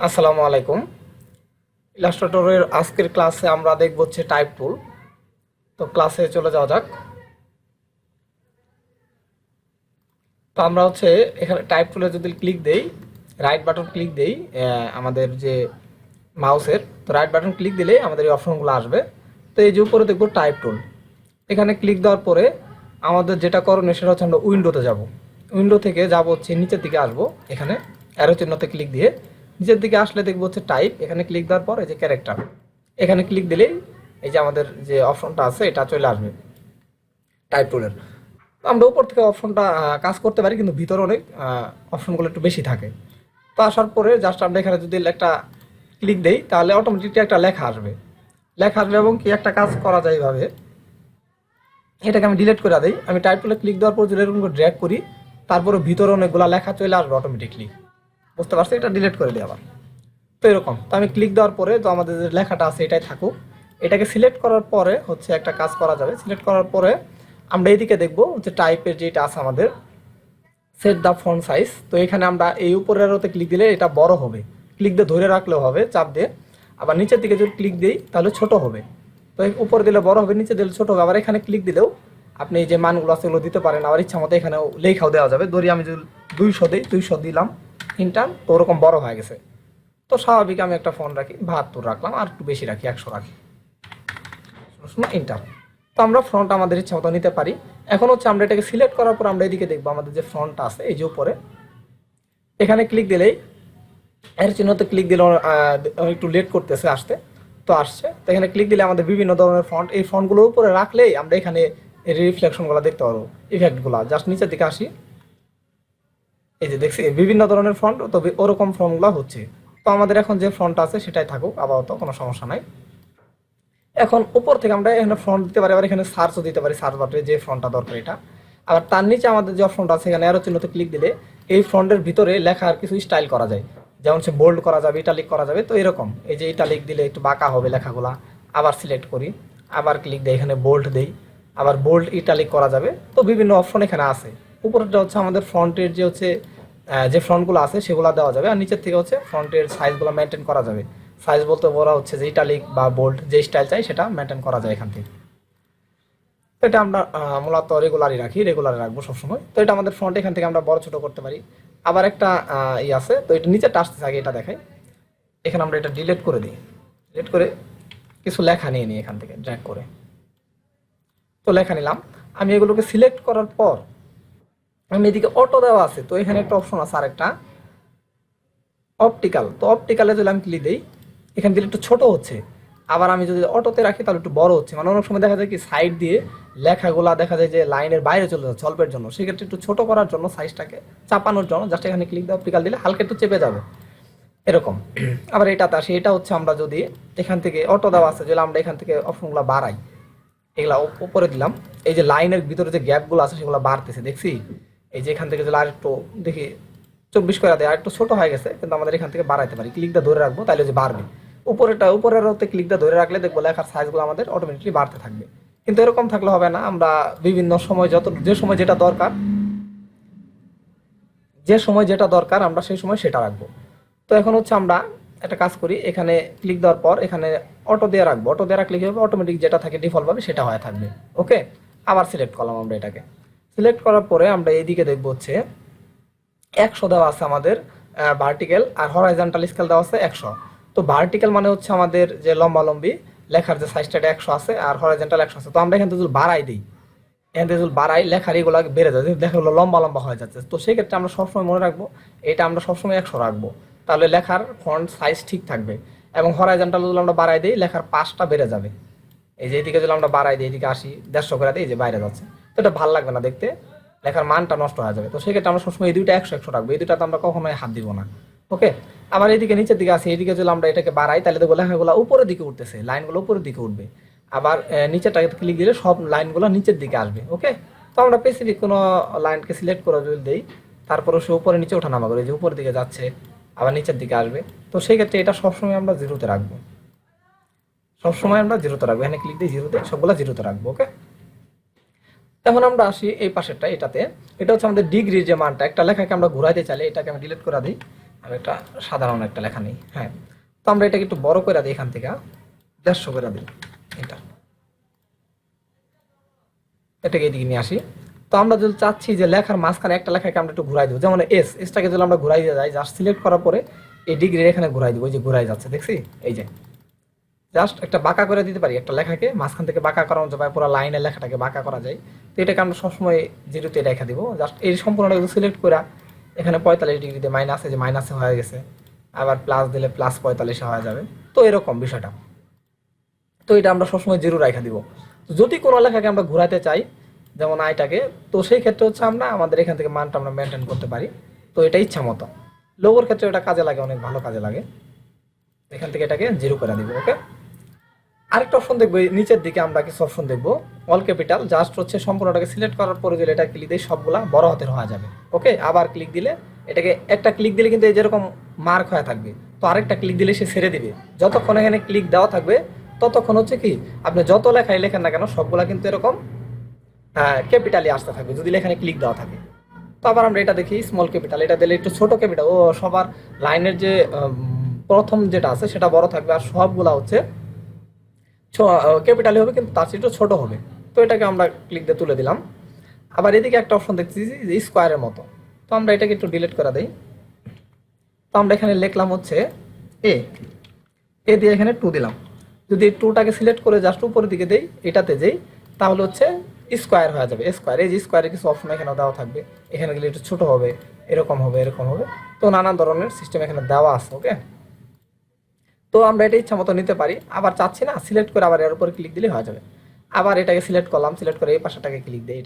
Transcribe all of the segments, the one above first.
আসসালামু আলাইকুম। ইলাস্ট্রেটরের আজকের ক্লাসে আমরা দেখব হচ্ছে টাইপ টুল। তো ক্লাসে চলে যাওয়া যাক। তো আমরা হচ্ছে এখানে টাইপ টুলে যদি ক্লিক দেই, রাইট বাটন ক্লিক দেই আমাদের যে মাউসের, তো রাইট বাটন ক্লিক দিলে আমাদের এই অপশনগুলো আসবে। তো এই যে উপরে দেখব টাইপ টুল, এখানে ক্লিক দেওয়ার পরে আমাদের যেটা করণীয় সেটা হচ্ছে আমরা উইন্ডোতে যাব। উইন্ডো থেকে যাব হচ্ছে নিচের দিকে আসবো, এখানে অ্যারো চিহ্নতে ক্লিক দিয়ে নিচের দিকে আসলে দেখবো হচ্ছে টাইপ, এখানে ক্লিক দেওয়ার পর এই যে ক্যারেক্টার, এখানে ক্লিক দিলেই এই যে আমাদের যে অপশনটা আছে এটা চলে আসবে টাইপ টুলের। আমরা উপর থেকে অপশনটা কাজ করতে পারি, কিন্তু ভিতরে অনেক অপশনগুলো একটু বেশি থাকে। তো আসার পরে জাস্ট আমরা এখানে যদি একটা ক্লিক দেই তাহলে অটোমেটিকলি একটা লেখা আসবে, এবং কি একটা কাজ করা যায় এইভাবে। এটাকে আমি ডিলিট করে দিই। আমি টাইপ টুলে ক্লিক দেওয়ার পর যদি এরকম করে ড্র্যাগ করি, তারপরে ভিতরে অনেকগুলো লেখা চলে আসবে অটোমেটিকলি। বুঝতে পারছি? এটা ডিলিট করে দিই আবার। তো এরকম, তো আমি ক্লিক দেওয়ার পরে তো আমাদের যে লেখাটা আছে এটাই থাকুক। এটাকে সিলেক্ট করার পরে হচ্ছে একটা কাজ করা যাবে। সিলেক্ট করার পরে আমরা এইদিকে দেখবো হচ্ছে টাইপের যেটা আছে আমাদের সেট দ্য ফন্ট সাইজ। তো এখানে আমরা এই উপরের আরোতে ক্লিক দিলে এটা বড় হবে, ক্লিক দিয়ে ধরে রাখলেও হবে চাপ দিয়ে। আবার নিচের দিকে যদি ক্লিক দিই তাহলে ছোট হবে। তো উপরে দিলে বড় হবে, নিচে দিলে ছোট হবে। আবার এখানে ক্লিক দিলেও আপনি এই যে মানগুলো আছে এগুলো দিতে পারেন। আবার ইচ্ছা মতো এখানেও লেখাও দেওয়া যাবে। ধরি আমি যদি 200 দিই, 200 দিলাম ইন্টার, তো ওরকম বড় হয়ে গেছে। তো স্বাভাবিক আমি একটা ফোন রাখি 72 রাখলাম, আর একটু বেশি রাখি 100 রাখি, ইন্টার। তো আমরা ফ্রন্ট আমাদের ইচ্ছা মতো নিতে পারি। এখন হচ্ছে আমরা এটাকে সিলেক্ট করার পর আমরা এদিকে দেখবো আমাদের যে ফ্রন্টটা আছে এই যে উপরে, এখানে ক্লিক দিলেই এর চিহ্নতে ক্লিক দিলে একটু লেট করতেছে আসতে, তো আসছে। তো এখানে ক্লিক দিলে আমাদের বিভিন্ন ধরনের ফন্ট, এই ফন্টগুলো উপরে রাখলেই আমরা এখানে রিফ্লেকশনগুলো দেখতে পারবো, ইফেক্টগুলো। জাস্ট নিচের দিকে আসি, এই যে দেখছি বিভিন্ন ধরনের ফন্ট, তো ওরকম ফর্মগুলো হচ্ছে। তো আমাদের এখন যে ফন্ট আছে সেটাই থাকুক আপাতত, কোনো সমস্যা নাই। এখন উপর থেকে আমরা এখানে ফন্ট দিতে পারি, আবার এখানে সার্চও দিতে পারি, সার্চ বাটনে যে ফন্টটা দরকার এটা। আবার তার নিচে আমাদের যে অপশনটা আছে এখানে অ্যারো চিহ্নতে ক্লিক দিলে এই ফন্টের ভিতরে লেখার কিছু স্টাইল করা যায়, যেমন সে বোল্ড করা যাবে, ইটালিক করা যাবে। তো এরকম এই যে ইটালিক দিলে একটু বাঁকা হবে লেখাগুলা। আবার সিলেক্ট করি, আবার ক্লিক দিই, এখানে বোল্ড দেই, আবার বোল্ড ইটালিক করা যাবে। তো বিভিন্ন অপশন এখানে আছে। উপরেরটা হচ্ছে আমাদের ফন্টের যে হচ্ছে যে ফন্টগুলো আছে সেগুলো দেওয়া যাবে, আর নিচের থেকে হচ্ছে ফন্টের সাইজগুলো মেনটেন করা যাবে। সাইজ বলতে বলা হচ্ছে যে ইটালিক বা বোল্ড যে স্টাইল চাই সেটা মেনটেন করা যায় এখান থেকে। তো এটা আমরা মূলত রেগুলারই রাখি, রেগুলারে রাখবো সবসময়। তো এটা আমাদের ফন্ট, এখান থেকে আমরা বড় ছোট করতে পারি। আবার একটা ই আছে, তো এটা নিচে আসতেছে, আগে এটা দেখাই। এখানে আমরা এটা ডিলিট করে দিই, ডিলিট করে কিছু লেখা নিয়ে নিই এখান থেকে ড্র্যাগ করে। তো লেখা নিলাম। আমি এগুলোকে সিলেক্ট করার পর আমি এদিকে অটো দেওয়া আছে, তো এখানে একটা অপশন আছে আর একটা অপটিক্যাল। তো অপটিক্যালে যদি আমি ক্লিক দিই, এখানে দিলে একটু ছোট হচ্ছে। আবার আমি যদি অটোতে রাখি তাহলে একটু বড় হচ্ছে। মানে অনেক সময় দেখা যায় কি সাইড দিয়ে লেখাগুলা দেখা যায় যে লাইনের বাইরে চলে যাচ্ছে অল্পের জন্য, সেক্ষেত্রে একটু ছোট করার জন্য সাইজটাকে চাপানোর জন্য জাস্ট এখানে ক্লিক দিয়ে অপটিক্যাল দিলে হালকা একটু চেপে যাবে এরকম। আবার এটাতে আসি, এটা হচ্ছে আমরা যদি এখান থেকে অটো দেওয়া আছে, যদি আমরা এখান থেকে অপশনগুলো বাড়াই, এগুলা উপরে দিলাম, এই যে লাইনের ভিতরে যে গ্যাপগুলো আছে সেগুলো বাড়তেছে দেখছি। এই যে এখান থেকে যদি আর একটু দেখি 24 করে দেয়, আর একটু ছোট হয়ে গেছে, কিন্তু আমাদের এখান থেকে বাড়াইতে পারি, ক্লিকটা ধরে রাখবো তাহলে যে বাড়বে। উপরের হতে ক্লিকটা ধরে রাখলে দেখবো লেখার সাইজগুলো আমাদের অটোমেটিকলি বাড়তে থাকবে। কিন্তু এরকম থাকলে হবে না, আমরা বিভিন্ন সময় যে সময় যেটা দরকার, আমরা সেই সময় সেটা রাখবো। তো এখন হচ্ছে আমরা একটা কাজ করি, এখানে ক্লিক দেওয়ার পর এখানে অটো দিয়ে রাখবো। অটো দিয়ে রাখলে কি হবে, অটোমেটিক যেটা থাকে ডিফল্ট ভাবে সেটা হয়ে থাকবে। ওকে, আবার সিলেক্ট করলাম আমরা এটাকে। সিলেক্ট করার পরে আমরা এইদিকে দেখবো হচ্ছে 100 দেওয়া আছে আমাদের ভার্টিক্যাল, আর হরাইজন্টাল স্কেল দেওয়া আছে 100। তো ভার্টিক্যাল মানে হচ্ছে আমাদের যে লম্বালম্বি লেখার যে সাইজটা 100 আছে, আর হরাইজন্টাল 100 আছে। তো আমরা এখান থেকে যদি বাড়াই দিই, এখান থেকে যদি বাড়াই লেখার এগুলো বেড়ে যাচ্ছে, লেখাগুলো লম্বা লম্বা হয়ে যাচ্ছে। তো সেই ক্ষেত্রে আমরা সবসময় মনে রাখবো এটা আমরা সবসময় 100 রাখবো, তাহলে লেখার ফন্ট সাইজ ঠিক থাকবে। এবং হরাইজন্টাল যদি আমরা বাড়াই দিই লেখার পাশটা বেড়ে যাবে। এই যে এদিকে যদি আমরা বাড়াই দিই, এদিকে আসি 150 করে দিই, এই যে বাইরে যাচ্ছে, তো এটা ভালো লাগবে না দেখতে, লেখার মানটা নষ্ট হয়ে যাবে। তো সেক্ষেত্রে আমরা সবসময় এই দুইটা 100 রাখবো, এই দুইটাতে আমরা কখনোই হাত দিব না। ওকে, আবার এইদিকে নিচের দিকে আসি, এইদিকে যদি আমরা এটাকে বাড়াই তাহলে দেখবো লেখাগুলো উপরের দিকে উঠতেছে, লাইনগুলো উপরের দিকে উঠবে। আবার নিচেরটাকে ক্লিক দিলে সব লাইনগুলো নিচের দিকে আসবে। ওকে, তো আমরা স্পেসিফিক কোনো লাইনকে সিলেক্ট করে যদি দিই, তারপরে সে উপরে নিচে ওঠানামা করে, যে উপরের দিকে যাচ্ছে আবার নিচের দিকে আসবে। তো সেই ক্ষেত্রে এটা সবসময় আমরা জিরোতে রাখবো, এখানে ক্লিক দিয়ে জিরোতে, সবগুলো জিরোতে রাখবো। ওকে, এখন আমরা আসি এই পাশেরটা, এটা হচ্ছে আমাদের ডিগ্রির যে মানটা, একটা লেখাকে আমরা ঘুরাইতে চাইলে এটাকে আমি ডিলিট করে দিই, আমি একটা সাধারণ একটা লেখা নিই। হ্যাঁ, তো আমরা এটাকে একটু বড় করে দিই, এখান থেকে 150 করে দিই, এটাকে এদিকে নিয়ে আসি। তো আমরা যদি চাচ্ছি যে লেখার মাঝখানে একটা লেখাকে আমরা একটু ঘুরাই দেবো, যেমন এসটাকে যদি আমরা ঘুরাই দিয়ে যাই, জাস্ট সিলেক্ট করার পরে এই ডিগ্রির এখানে ঘুরাই দেবো, এই যে ঘুরাই যাচ্ছে, দেখছি? এই যে জাস্ট একটা বাঁকা করে দিতে পারি, একটা লেখাকে মাঝখান থেকে বাঁকা করানো যায়, পুরো লাইনের লেখাটাকে বাঁকা করা যায়। তো এটাকে আমরা সবসময় 0-তে রেখে দিব। জাস্ট এই সম্পূর্ণটা সিলেক্ট করে এখানে 45 ডিগ্রিতে মাইনাসে, যে মাইনাসে হয়ে গেছে, আবার প্লাস দিলে প্লাস 45 হয়ে যাবে। তো এরকম বিষয়টা। তো এটা আমরা সবসময় 0 রেখে দিব। তো যদি কোনো লেখাকে আমরা ঘুরাতে চাই, যেমন আইটাকে, তো সেই ক্ষেত্রে হচ্ছে আমরা আমাদের এখান থেকে মানটা আমরা মেনটেন করতে পারি। তো এটা ইচ্ছা মতো। লোগোর ক্ষেত্রে এটা কাজে লাগে, অনেক ভালো কাজে লাগে। এখান থেকে এটাকে 0 করে দিব। ওকে, আরেকটা অপশন দেখবো, নিচের দিকে আমরা কিছু অপশন দেখবো, অল ক্যাপিটাল। জাস্ট হচ্ছে সম্পূর্ণটাকে সিলেক্ট করার পরে যদি এটা ক্লিক দিই, সবগুলা বড় হাতের হয়ে যাবে। ওকে, আবার ক্লিক দিলে এটাকে, একটা ক্লিক দিলে কিন্তু এই যেরকম মার্ক হয়ে থাকবে, তো আরেকটা ক্লিক দিলে সে ছেড়ে দিবে। যতক্ষণ এখানে ক্লিক দেওয়া থাকবে ততক্ষণ হচ্ছে কি, আপনি যত লেখাই লেখেন না কেন সবগুলা কিন্তু এরকম ক্যাপিটালি আসতে থাকবে যদি এখানে ক্লিক দেওয়া থাকে। তো আবার আমরা এটা দেখি স্মল ক্যাপিটাল, এটা দিলে একটু ছোট ক্যাপিটাল, ও সবার লাইনের যে প্রথম যেটা আছে সেটা বড় থাকবে, আর সবগুলা হচ্ছে ক্যাপিটালি হবে, কিন্তু তার চেয়ে একটু ছোট হবে। তো এটাকে আমরা ক্লিক দিয়ে তুলে দিলাম। আবার এদিকে একটা অপশন দেখছি যে স্কোয়ারের মতো, তো আমরা এটাকে একটু ডিলিট করে দিই। তো আমরা এখানে লিখলাম হচ্ছে এ দিয়ে এখানে 2 দিলাম। যদি 2টাকে সিলেক্ট করে জাস্ট উপরের দিকে দেই, এটাতে যেই, তাহলে হচ্ছে স্কোয়ার হয়ে যাবে। স্কোয়ার, এই যে স্কোয়ারের কিছু অপশন এখানে দেওয়া থাকবে, এখানে গেলে একটু ছোট হবে, এরকম হবে, এরকম হবে। তো নানান ধরনের সিস্টেম এখানে দেওয়া আছে। ওকে, তো আমরা এটা ইচ্ছা মতো নিতে পারি। আবার চাচ্ছি না, সিলেক্ট করে আবার এর উপরে ক্লিক দিলে হয়ে যাবে। আবার এটাকে সিলেক্ট করলাম, সিলেক্ট করে এই পাশাটাকে ক্লিক দিই,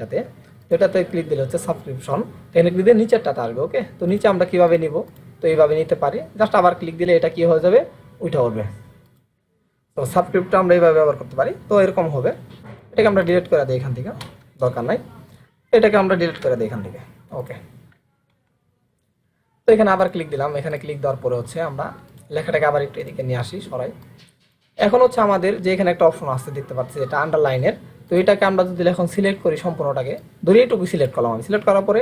এটাতে ক্লিক দিলে হচ্ছে সাবস্ক্রিপশন, এখানে ক্লিক দিয়ে নিচেরটাতে আসবে। ওকে, তো নিচে আমরা কিভাবে নিব, তো এইভাবে নিতে পারি। জাস্ট আবার ক্লিক দিলে এটা কি হয়ে যাবে, উঠে উঠবে। তো সাবস্ক্রিপ্টটা আমরা এইভাবে ব্যবহার করতে পারি। তো এরকম হবে। এটাকে আমরা ডিলিট করে দিই এখান থেকে, দরকার নাই। এটাকে আমরা ডিলিট করে দিই এখান থেকে। ওকে, তো এখানে আবার ক্লিক দিলাম। এখানে ক্লিক দেওয়ার পরে হচ্ছে আমরা লেখাটাকে আবার একটু এদিকে নিয়ে আসি, সরাই। এখন হচ্ছে আমাদের যে এখানে একটা অপশন আসছে দেখতে পাচ্ছি, এটা আন্ডারলাইনের। তো এটাকে আমরা যদি এখন সিলেক্ট করি, সম্পূর্ণটাকে ধরে এইটুকু সিলেক্ট করলাম আমি। সিলেক্ট করার পরে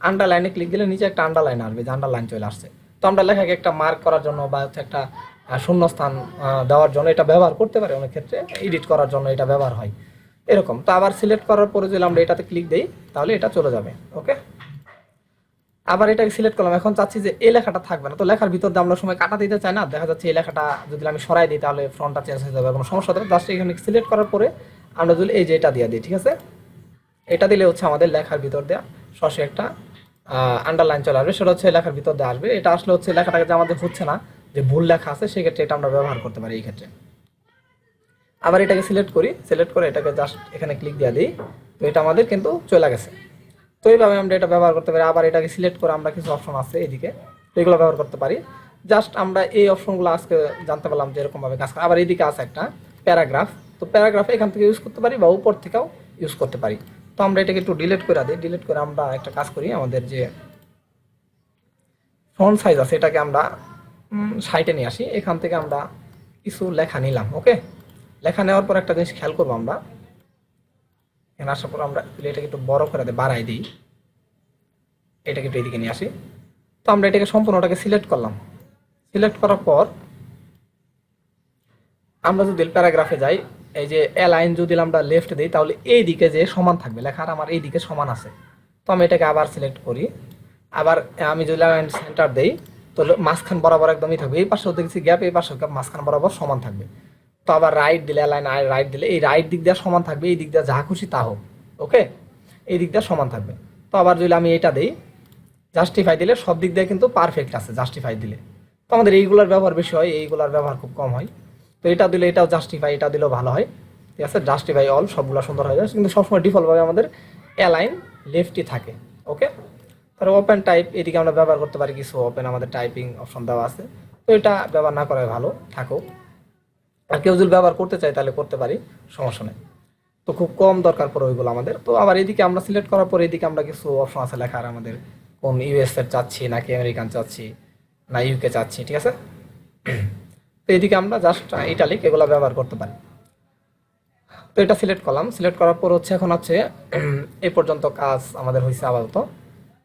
আন্ডারলাইনে ক্লিক দিলে নিচে একটা আন্ডারলাইন আসবে, যে আন্ডারলাইন চলে আসছে। তো আমরা লেখাকে একটা মার্ক করার জন্য বা হচ্ছে একটা শূন্যস্থান দেওয়ার জন্য এটা ব্যবহার করতে পারি, অনেক ক্ষেত্রে এডিট করার জন্য এটা ব্যবহার হয় এরকম। তো আবার সিলেক্ট করার পরে যদি আমরা এটাতে ক্লিক দিই, তাহলে এটা চলে যাবে। ওকে, আবার এটাকে সিলেক্ট করলাম। এখন চাচ্ছি যে এই লেখাটা থাকবে না, তো লেখার ভিতর দিয়ে আমরা সময় কাটা দিতে চাই না, দেখা যাচ্ছে এই লেখাটা যদি আমি সরাই দিই তাহলে ফ্রন্টটা চেঞ্জ হয়ে যাবে, কোনো সমস্যা হবে। জাস্ট এখানে সিলেক্ট করার পরে আমরা যদি এই যে এটা দিয়ে দিই, ঠিক আছে, এটা দিলে হচ্ছে আমাদের লেখার ভিতর দেওয়া সরাসরি একটা আন্ডারলাইন চলে আসবে, সেটা হচ্ছে লেখার ভিতর দিয়ে আসবে। এটা আসলে হচ্ছে লেখাটাকে যে আমাদের হচ্ছে না, যে ভুল লেখা আছে, সেক্ষেত্রে এটা আমরা ব্যবহার করতে পারি এই ক্ষেত্রে। আবার এটাকে সিলেক্ট করি, সিলেক্ট করে এটাকে জাস্ট এখানে ক্লিক দিয়ে দিই, তো এটা আমাদের কিন্তু চলে গেছে। তো এইভাবে আমরা এটা ব্যবহার করতে পারি। আবার এটাকে সিলেক্ট করে আমরা কিছু অপশন আছে এদিকে, তো এগুলো ব্যবহার করতে পারি। জাস্ট আমরা এই অপশনগুলো আজকে জানতে পারলাম যে এরকমভাবে কাজ করে। আবার এইদিকে আছে একটা প্যারাগ্রাফ, তো প্যারাগ্রাফ এখান থেকে ইউজ করতে পারি বা উপর থেকেও ইউজ করতে পারি। তো আমরা এটাকে একটু ডিলিট করে দিই। ডিলিট করে আমরা একটা কাজ করি, আমাদের যে ফন্ট সাইজ আছে এটাকে আমরা 60-এ নিয়ে আসি। এখান থেকে আমরা কিছু লেখা নিলাম। ওকে, লেখা নেওয়ার পর একটা জিনিস খেয়াল করবো আমরা, এখানে আসার পর আমরা এটাকে একটু বড় করে দিই, বাড়াই দিই, এটাকে একটু এদিকে নিয়ে আসি। তো আমরা এটাকে সম্পূর্ণটাকে সিলেক্ট করলাম। সিলেক্ট করার পর আমরা যদি প্যারাগ্রাফে যাই, এই যে অ্যালাইন যদি আমরা লেফট দিই, তাহলে এই দিকে যে সমান থাকবে, লেখার আমার এই দিকে সমান আছে। তো আমি এটাকে আবার সিলেক্ট করি। আবার আমি যদি অ্যালাইন সেন্টার দেই, তো মাঝখান বরাবর একদমই থাকবে। এই পাশেও দেখছি গ্যাপ, এই পাশেও গ্যাপ, মাঝখান বরাবর সমান থাকবে। তো আবার রাইট দিলে, অ্যালাইন রাইট দিলে এই রাইট দিক দিয়ে সমান থাকবে, এই দিক দিয়ে যা খুশি তা হোক। ওকে, এই দিক দিয়ে সমান থাকবে। তো আবার যদি আমি এটা দিই, জাস্টিফাই দিলে সব দিক দিয়ে কিন্তু পারফেক্ট আছে, জাস্টিফাই দিলে। তো আমাদের এইগুলোর ব্যবহার বেশি হয়, এইগুলোর ব্যবহার খুব কম হয়। তো এটা দিলে এটাও জাস্টিফাই, এটা দিলেও ভালো হয়, ঠিক আছে। জাস্টিফাই অল সবগুলো সুন্দর হয়ে যায়, কিন্তু সবসময় ডিফল্টভাবে আমাদের অ্যালাইন লেফটই থাকে। ওকে, তার ওপেন টাইপ এদিকে আমরা ব্যবহার করতে পারি, কিছু ওপেন আমাদের টাইপিং অপশন দেওয়া আছে। তো এটা ব্যবহার না করাই ভালো, থাকো। আর কেউ যদি ব্যবহার করতে চাই তাহলে করতে পারি, সমস্যা নেই। তো খুব কম দরকার পড়ে ওইগুলো আমাদের। তো আবার এদিকে আমরা সিলেক্ট করার পর এদিকে আমরা কিছু অপশন আছে লেখার, আমাদের কোন ইউএস এর চাচ্ছি নাকি আমেরিকান চাচ্ছি না ইউকে চাচ্ছি, ঠিক আছে। তো এদিকে আমরা জাস্ট ইটালিক এগুলো ব্যবহার করতে পারি। তো এটা সিলেক্ট করলাম। সিলেক্ট করার পর হচ্ছে এখন হচ্ছে এই পর্যন্ত কাজ আমাদের হয়েছে আপাতত।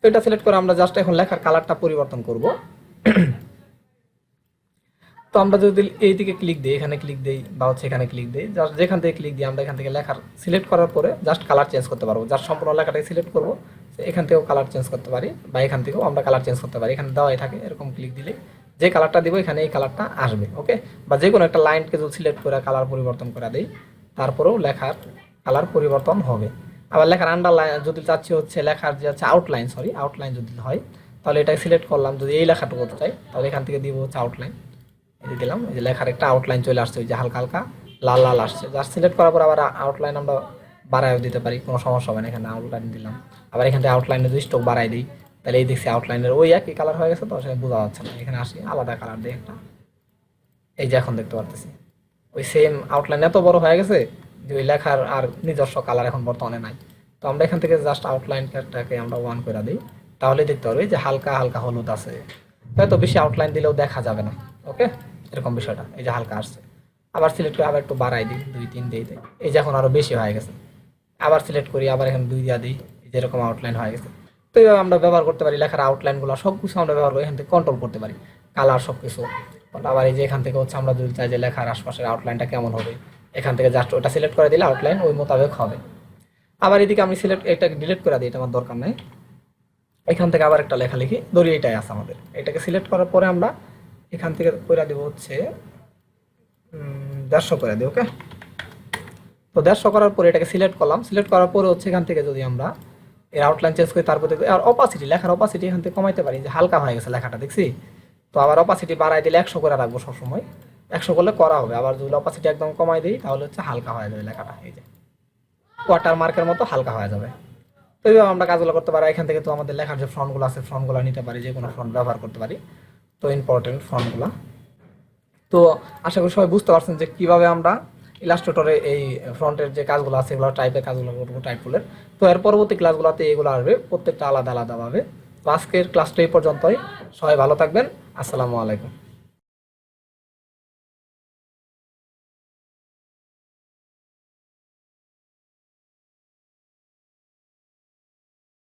তো এটা সিলেক্ট করে আমরা জাস্ট এখন লেখার কালারটা পরিবর্তন করব। তো আমরা যদি এই দিকে ক্লিক দিই, এখানে ক্লিক দিই বা হচ্ছে এখানে ক্লিক দিই, জাস্ট যেখান থেকে ক্লিক দিই আমরা এখান থেকে লেখার সিলেক্ট করার পরে জাস্ট কালার চেঞ্জ করতে পারবো। জাস্ট সম্পূর্ণ লেখাটাকে সিলেক্ট করবো, এখান থেকেও কালার চেঞ্জ করতে পারি বা এখান থেকেও আমরা কালার চেঞ্জ করতে পারি। এখানে দেওয়াই থাকে, এরকম ক্লিক দিলে যে কালারটা দিব এখানে এই কালারটা আসবে। ওকে, বা যে কোনো একটা লাইনকে যদি সিলেক্ট করে কালার পরিবর্তন করে দিই তারপরেও লেখার কালার পরিবর্তন হবে। আবার লেখার আন্ডারলাইন যদি চাচ্ছি হচ্ছে লেখার যে হচ্ছে আউটলাইন, সরি আউটলাইন যদি হয় তাহলে এটাকে সিলেক্ট করলাম, যদি এই লেখাটুকু চাই তাহলে এখান থেকে দিব হচ্ছে আউটলাইন, এই দিলাম, এই যে লেখার একটা আউটলাইন চলে আসছে, ওই যে হালকা হালকা লাল লাল আসছে। জাস্ট সিলেক্ট করার পর আবার আউটলাইন আমরা বাড়ায়ও দিতে পারি, কোনো সমস্যা হবে না। এখানে আউটলাইন দিলাম, আবার এখান থেকে আউটলাইনে যদি স্ট্রোক বাড়াই দিই তাহলে এই দেখছি আউটলাইনের ওই একই কালার হয়ে গেছে, তো সেটা বোঝা যাচ্ছে না। এখানে আসি আলাদা কালার দিই একটা, এই যে এখন দেখতে পারতেছি ওই সেম আউটলাইন এত বড় হয়ে গেছে যে ওই লেখার আর নিজস্ব কালার এখন বর্তমানে নাই। তো আমরা এখান থেকে জাস্ট আউটলাইনটাকে আমরা ওয়ান করে দিই, তাহলে দেখতে পারবে যে হালকা হালকা হলুদ আছে। হয়তো বেশি আউটলাইন দিলেও দেখা যাবে না। ওকে, এরকম বিষয়টা, এই যে হালকা আসছে। আবার সিলেক্ট করে আবার একটু বাড়াই দিই, 2 3 দিয়ে দিই, এই যে এখন আরো বেশি হয়ে গেছে। আবার সিলেক্ট করি, আবার এখানে 2 দিয়া দিই, এই যে এরকম আউটলাইন হয়ে গেছে। তো এইভাবে আমরা ব্যবহার করতে পারি লেখার আউটলাইনগুলো, সব কিছু আমরা ব্যবহার করি, এখান থেকে কন্ট্রোল করতে পারি কালার সব কিছু। আবার এই যে এখান থেকে হচ্ছে আমরা যদি চাই যে লেখার আশপাশের আউটলাইনটা কেমন হবে, এখান থেকে জাস্ট ওটা সিলেক্ট করে দিলে আউটলাইন ওই মোতাবেক হবে। আবার এদিকে আমি সিলেক্ট এটা ডিলিট করে দিই, এটা আমার দরকার নাই। এখান থেকে আবার একটা লেখা লিখি, ধরি এটাই আছে আমাদের, এটাকে সিলেক্ট করার পরে আমরা এখান থেকে করে দেবো হচ্ছে 150 করে দিই। ওকে, তো 150 করার পরে এটাকে সিলেক্ট করলাম, সিলেক্ট করার পরে হচ্ছে এখান থেকে যদি আমরা এর আউটলাইন চেঞ্জ করি তারপরে আর অপাসিটি, লেখার অপাসিটি এখান থেকে কমাইতে পারি, যে হালকা হয়ে গেছে লেখাটা দেখছি। তো আবার অপাসিটি বাড়াই দিলে 100 করে রাখবো সবসময়, 100 করলে করা হবে। আবার যদি অপাসিটি একদম কমাই দিই তাহলে হচ্ছে হালকা হয়ে যাবে লেখাটা, এই যে ওয়াটার মার্কের মতো হালকা হয়ে যাবে। তো এইভাবে আমরা কাজগুলো করতে পারি। এখান থেকে তো আমাদের লেখার যে ফ্রন্টগুলো আছে ফ্রন্টগুলো নিতে পারি, যে কোনো ফ্রন্ট ব্যবহার করতে পারি, তো ইম্পর্টেন্ট ফ্রন্টগুলো। তো আশা করি সবাই বুঝতে পারছেন যে কিভাবে আমরা ইলাস্ট্রেটরে এই ফ্রন্টের যে কাজগুলো আছে এগুলো টাইপের কাজগুলো করবো, টাইপগুলোর। তো এর পরবর্তী ক্লাসগুলোতে এগুলো আসবে প্রত্যেকটা আলাদা আলাদাভাবে। তো আজকের ক্লাসটা এই পর্যন্তই, সবাই ভালো থাকবেন, আসসালামু আলাইকুম।